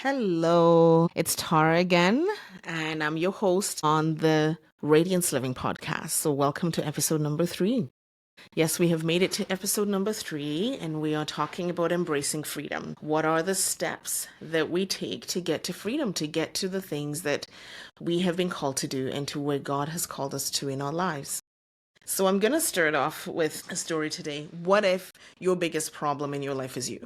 Hello, it's Tara again, and I'm your host on the Radiance Living podcast. So, welcome to episode number 3. Yes, we have made it to episode number 3, and we are talking about embracing freedom. What are the steps that we take to get to freedom, to get to the things that we have been called to do and to where God has called us to in our lives? So, I'm going to start off with a story today. What if your biggest problem in your life is you?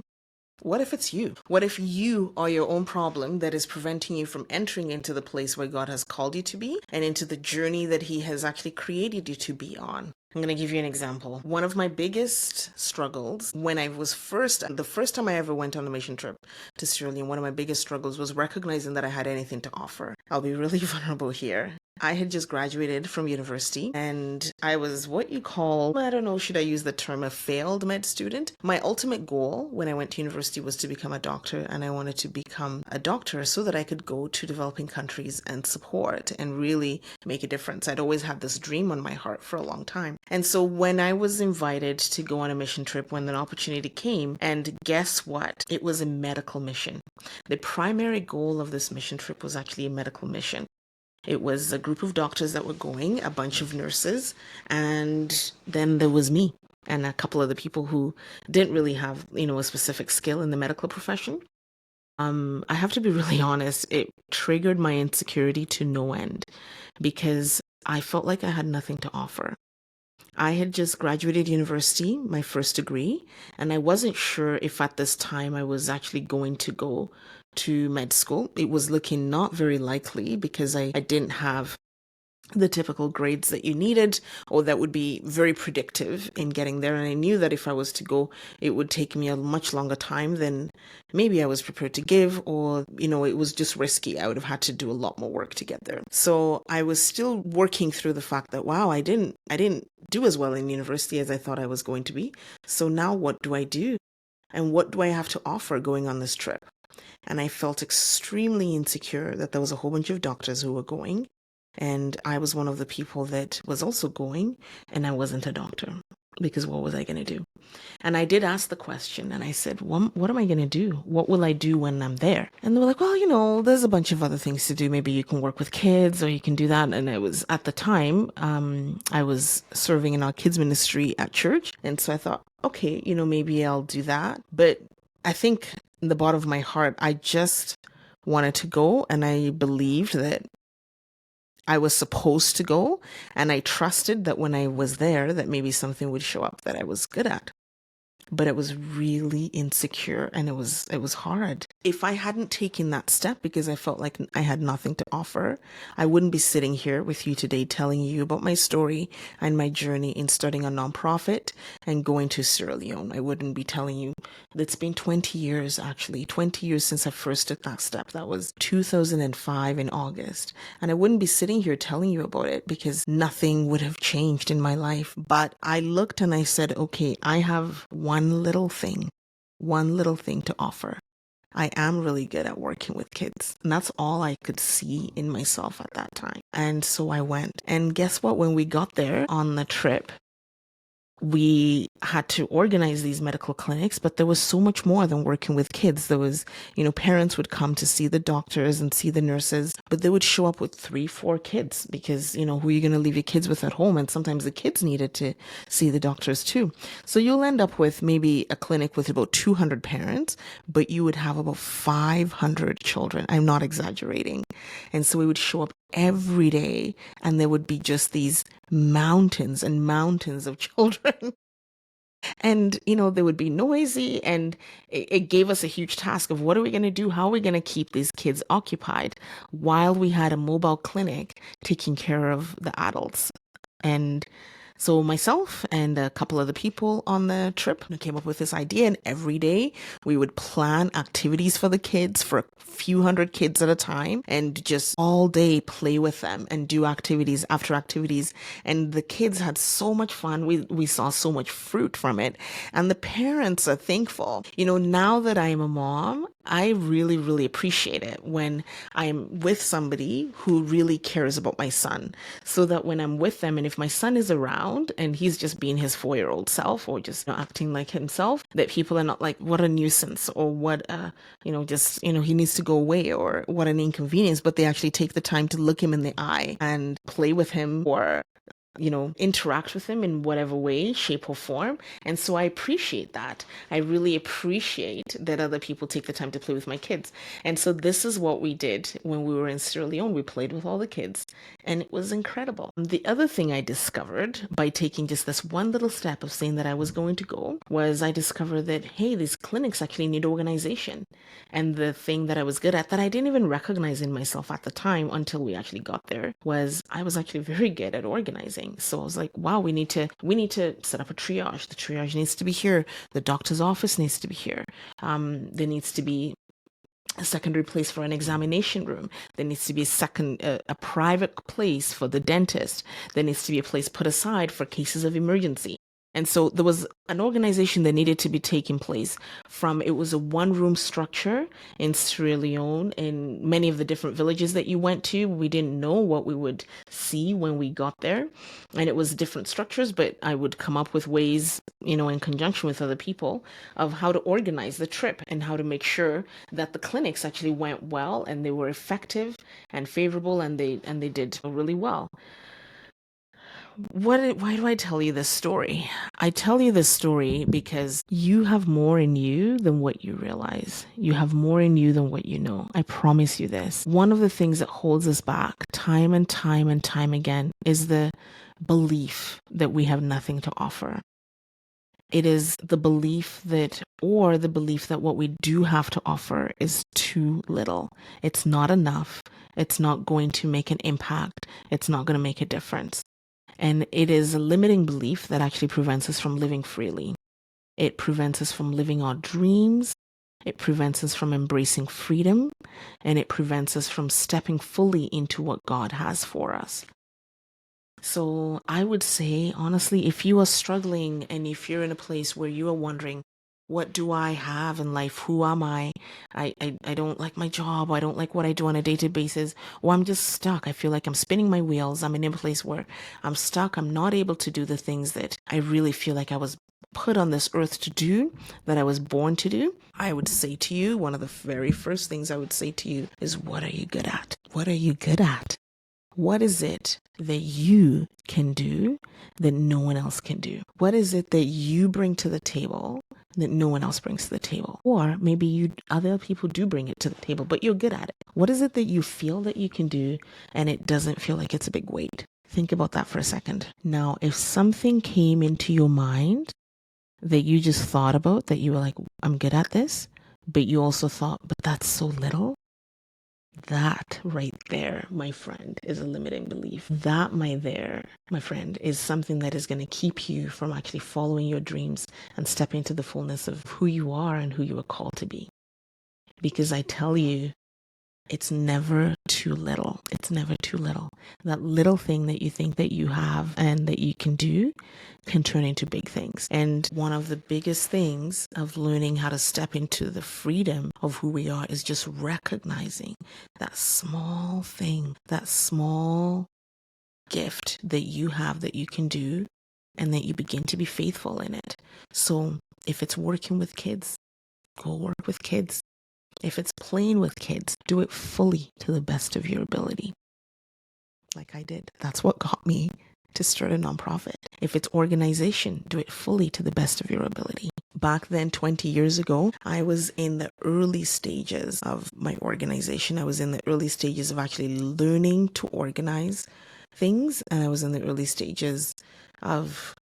What if it's you? What if you are your own problem that is preventing you from entering into the place where God has called you to be and into the journey that He has actually created you to be on? I'm going to give you an example. One of my biggest struggles when I was the first time I ever went on a mission trip to Sierra Leone, one of my biggest struggles was recognizing that I had anything to offer. I'll be really vulnerable here. I had just graduated from university and I was what you call, I don't know, should I use the term a failed med student? My ultimate goal when I went to university was to become a doctor, and I wanted to become a doctor so that I could go to developing countries and support and really make a difference. I'd always had this dream on my heart for a long time. And so when I was invited to go on a mission trip, when an opportunity came, and guess what? It was a medical mission. The primary goal of this mission trip was actually a medical mission. It was a group of doctors that were going, a bunch of nurses, and then there was me and a couple of the people who didn't really have, a specific skill in the medical profession. I have to be really honest, it triggered my insecurity to no end because I felt like I had nothing to offer. I had just graduated university, my first degree, and I wasn't sure if at this time I was actually going to go to med school. It was looking not very likely because I didn't have the typical grades that you needed or that would be very predictive in getting there. And I knew that if I was to go, it would take me a much longer time than maybe I was prepared to give, or, it was just risky. I would have had to do a lot more work to get there. So I was still working through the fact that, wow, I didn't do as well in university as I thought I was going to be. So now what do I do? And what do I have to offer going on this trip? And I felt extremely insecure that there was a whole bunch of doctors who were going. And I was one of the people that was also going, and I wasn't a doctor because what was I going to do? And I did ask the question, and I said, what am I going to do? What will I do when I'm there? And they were like, well, there's a bunch of other things to do. Maybe you can work with kids or you can do that. And it was at the time, I was serving in our kids ministry at church. And so I thought, okay, maybe I'll do that. But I think in the bottom of my heart, I just wanted to go, and I believed that I was supposed to go, and I trusted that when I was there that maybe something would show up that I was good at. But it was really insecure, and it was hard. If I hadn't taken that step because I felt like I had nothing to offer, I wouldn't be sitting here with you today telling you about my story and my journey in starting a nonprofit and going to Sierra Leone. I wouldn't be telling you that it's been 20 years, actually, 20 years since I first took that step. That was 2005 in August. And I wouldn't be sitting here telling you about it because nothing would have changed in my life. But I looked and I said, okay, I have one little thing to offer. I am really good at working with kids. And that's all I could see in myself at that time. And so I went. And guess what? When we got there on the trip, we had to organize these medical clinics, but there was so much more than working with kids. There was, parents would come to see the doctors and see the nurses, but they would show up with 3-4 kids because, who are you going to leave your kids with at home? And sometimes the kids needed to see the doctors too. So you'll end up with maybe a clinic with about 200 parents, but you would have about 500 children. I'm not exaggerating. And so we would show up every day, and there would be just these mountains and mountains of children. And, they would be noisy, and it gave us a huge task of what are we going to do? How are we going to keep these kids occupied while we had a mobile clinic taking care of the adults? And so myself and a couple other people on the trip came up with this idea, and every day we would plan activities for the kids, for a few hundred kids at a time, and just all day play with them and do activities after activities. And the kids had so much fun. We saw so much fruit from it. And the parents are thankful. Now that I'm a mom I really, really appreciate it when I'm with somebody who really cares about my son. So that when I'm with them, and if my son is around and he's just being his 4-year-old self or just acting like himself, that people are not like, what a nuisance or what just, he needs to go away or what an inconvenience, but they actually take the time to look him in the eye and play with him or interact with him in whatever way, shape, or form. And so I appreciate that. I really appreciate that other people take the time to play with my kids. And so this is what we did when we were in Sierra Leone. We played with all the kids, and it was incredible. The other thing I discovered by taking just this one little step of saying that I was going to go was I discovered that, hey, these clinics actually need organization. And the thing that I was good at that I didn't even recognize in myself at the time until we actually got there was I was actually very good at organizing. So I was like, wow, we need to set up a triage. The triage needs to be here. The doctor's office needs to be here. There needs to be a secondary place for an examination room. There needs to be a private place for the dentist. There needs to be a place put aside for cases of emergency. And so there was an organization that needed to be taking place it was a one-room structure in Sierra Leone. In many of the different villages that you went to, we didn't know what we would see when we got there. And it was different structures, but I would come up with ways, in conjunction with other people, of how to organize the trip and how to make sure that the clinics actually went well and they were effective and favorable and they did really well. Why do I tell you this story? I tell you this story because you have more in you than what you realize. You have more in you than what you know. I promise you this. One of the things that holds us back time and time and time again is the belief that we have nothing to offer. It is the belief that what we do have to offer is too little. It's not enough. It's not going to make an impact. It's not going to make a difference. And it is a limiting belief that actually prevents us from living freely. It prevents us from living our dreams. It prevents us from embracing freedom. And it prevents us from stepping fully into what God has for us. So I would say, honestly, if you are struggling and if you're in a place where you are wondering, what do I have in life? Who am I? I don't like my job. I don't like what I do on a day-to-day basis. Or I'm just stuck. I feel like I'm spinning my wheels. I'm in a place where I'm stuck. I'm not able to do the things that I really feel like I was put on this earth to do, that I was born to do. I would say to you, one of the very first things I would say to you is, what are you good at? What are you good at? What is it that you can do that no one else can do? What is it that you bring to the table that no one else brings to the table? Or maybe other people do bring it to the table, but you're good at it. What is it that you feel that you can do and it doesn't feel like it's a big weight? Think about that for a second. Now, if something came into your mind that you just thought about, that you were like, I'm good at this, but you also thought, but that's so little. That right there, my friend, is a limiting belief. That my friend, is something that is going to keep you from actually following your dreams and stepping into the fullness of who you are and who you are called to be. Because I tell you, it's never too little. It's never too little. That little thing that you think that you have and that you can do can turn into big things. And one of the biggest things of learning how to step into the freedom of who we are is just recognizing that small thing, that small gift that you have that you can do, and that you begin to be faithful in it. So if it's working with kids, go work with kids. If it's playing with kids, do it fully to the best of your ability. Like I did. That's what got me to start a nonprofit. If it's organization, do it fully to the best of your ability. Back then, 20 years ago, I was in the early stages of my organization. I was in the early stages of actually learning to organize things. And I was in the early stages of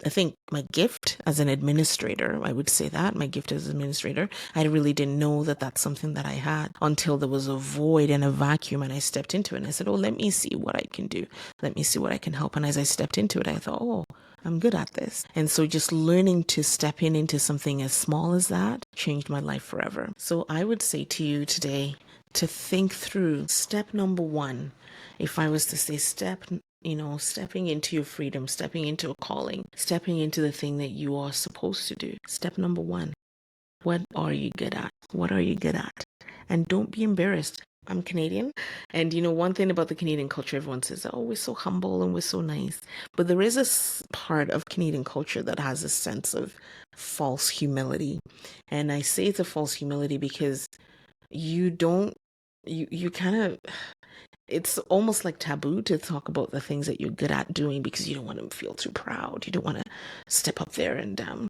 I think my gift as an administrator, I would say that, my gift as an administrator, I really didn't know that that's something that I had until there was a void and a vacuum and I stepped into it and I said, oh, let me see what I can do. Let me see what I can help. And as I stepped into it, I thought, oh, I'm good at this. And so just learning to step into something as small as that changed my life forever. So I would say to you today to think through step number one. If I was to say stepping into your freedom, stepping into a calling, stepping into the thing that you are supposed to do. Step number one, What are you good at? What are you good at? And don't be embarrassed. I'm Canadian. And one thing about the Canadian culture, everyone says, oh, we're so humble and we're so nice. But there is a part of Canadian culture that has a sense of false humility. And I say it's a false humility because you don't, you kind of, it's almost like taboo to talk about the things that you're good at doing because you don't want to feel too proud. You don't want to step up there and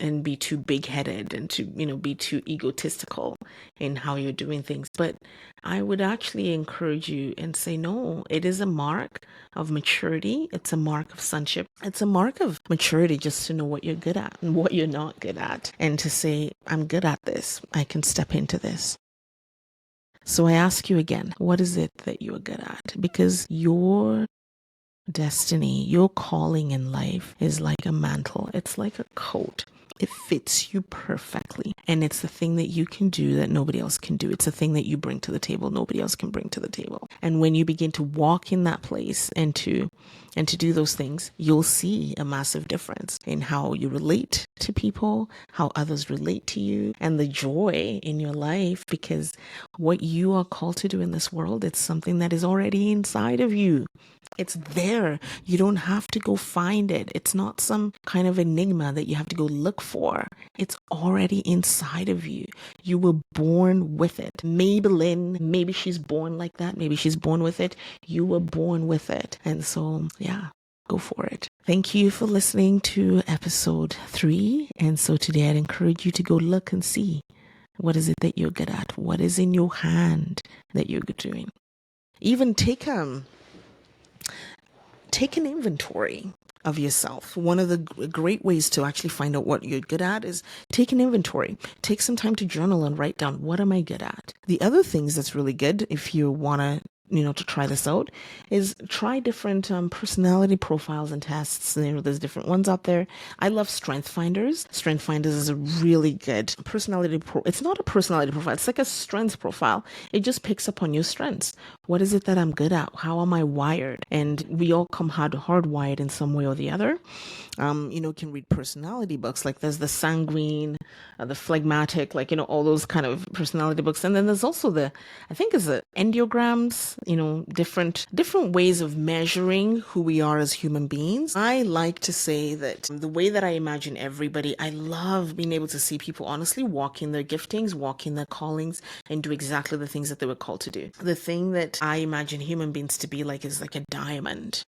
and be too big-headed and to be too egotistical in how you're doing things. But I would actually encourage you and say, no, it is a mark of maturity. It's a mark of sonship. It's a mark of maturity just to know what you're good at and what you're not good at, and to say, I'm good at this. I can step into this. So I ask you again, what is it that you're good at? Because your destiny, your calling in life is like a mantle. It's like a coat. It fits you perfectly. And it's the thing that you can do that nobody else can do. It's the thing that you bring to the table nobody else can bring to the table. And when you begin to walk in that place and to do those things, you'll see a massive difference in how you relate to people, how others relate to you, and the joy in your life, because what you are called to do in this world, it's something that is already inside of you. It's there. You don't have to go find it. It's not some kind of enigma that you have to go look for. It's already inside of you. You were born with it. Maybelline, maybe she's born like that. Maybe she's born with it. You were born with it. And so, yeah, go for it. Thank you for listening to episode 3. And so today I'd encourage you to go look and see, what is it that you're good at? What is in your hand that you're doing? Even take an inventory of yourself. One of the great ways to actually find out what you're good at is take an inventory. Take some time to journal and write down, what am I good at? The other things that's really good, if you want to try this out, is try different personality profiles and tests. There's different ones out there. I love Strength Finders. Strength Finders is a really good personality it's not a personality profile. It's like a strength profile. It just picks up on your strengths. What is it that I'm good at? How am I wired? And we all come hardwired in some way or the other. Can read personality books. Like there's the sanguine, the phlegmatic, all those kind of personality books. And then there's also I think it's the enneagrams, different ways of measuring who we are as human beings. I like to say that the way that I imagine everybody, I love being able to see people honestly walk in their giftings, walk in their callings, and do exactly the things that they were called to do. The thing that I imagine human beings to be like is like a diamond.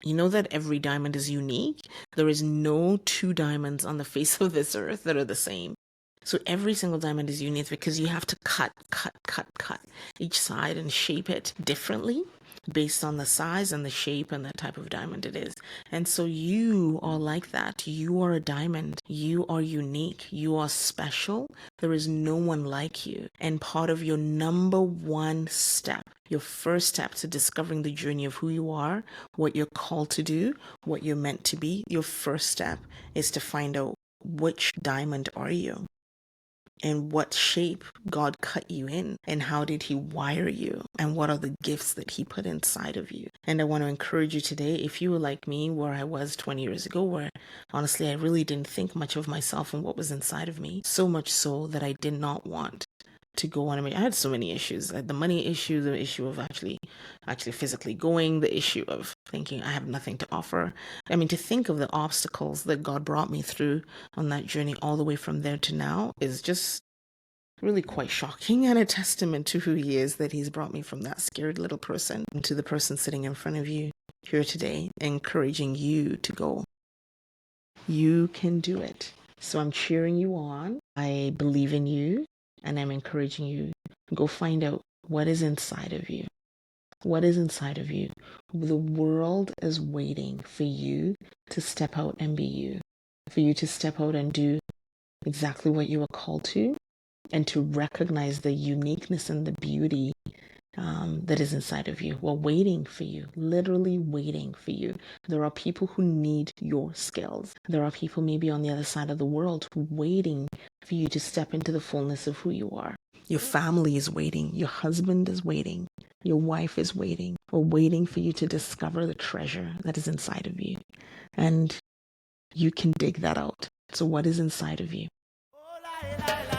You know that every diamond is unique. There is no two diamonds on the face of this earth that are the same. So every single diamond is unique because you have to cut each side and shape it differently based on the size and the shape and the type of diamond it is. And so you are like that. You are a diamond. You are unique. You are special. There is no one like you. And part of your number one step, your first step to discovering the journey of who you are, what you're called to do, what you're meant to be, your first step is to find out which diamond are you? And what shape God cut you in, and how did he wire you, and what are the gifts that he put inside of you. And I want to encourage you today, if you were like me where I was 20 years ago, where honestly I really didn't think much of myself and what was inside of me, so much so that I did not want to go on. I had so many issues. The money issue, the issue of actually physically going, the issue of thinking I have nothing to offer. To think of the obstacles that God brought me through on that journey all the way from there to now is just really quite shocking, and a testament to who he is, that he's brought me from that scared little person to the person sitting in front of you here today, encouraging you to go. You can do it. So I'm cheering you on. I believe in you, and I'm encouraging you to go find out what is inside of you. What is inside of you? The world is waiting for you to step out and be you, for you to step out and do exactly what you are called to, and to recognize the uniqueness and the beauty that is inside of you. We're waiting for you, literally waiting for you. There are people who need your skills. There are people maybe on the other side of the world waiting for you to step into the fullness of who you are. Your family is waiting. Your husband is waiting. Your wife is waiting. We're waiting for you to discover the treasure that is inside of you. And you can dig that out. So what is inside of you? lie, lie, lie.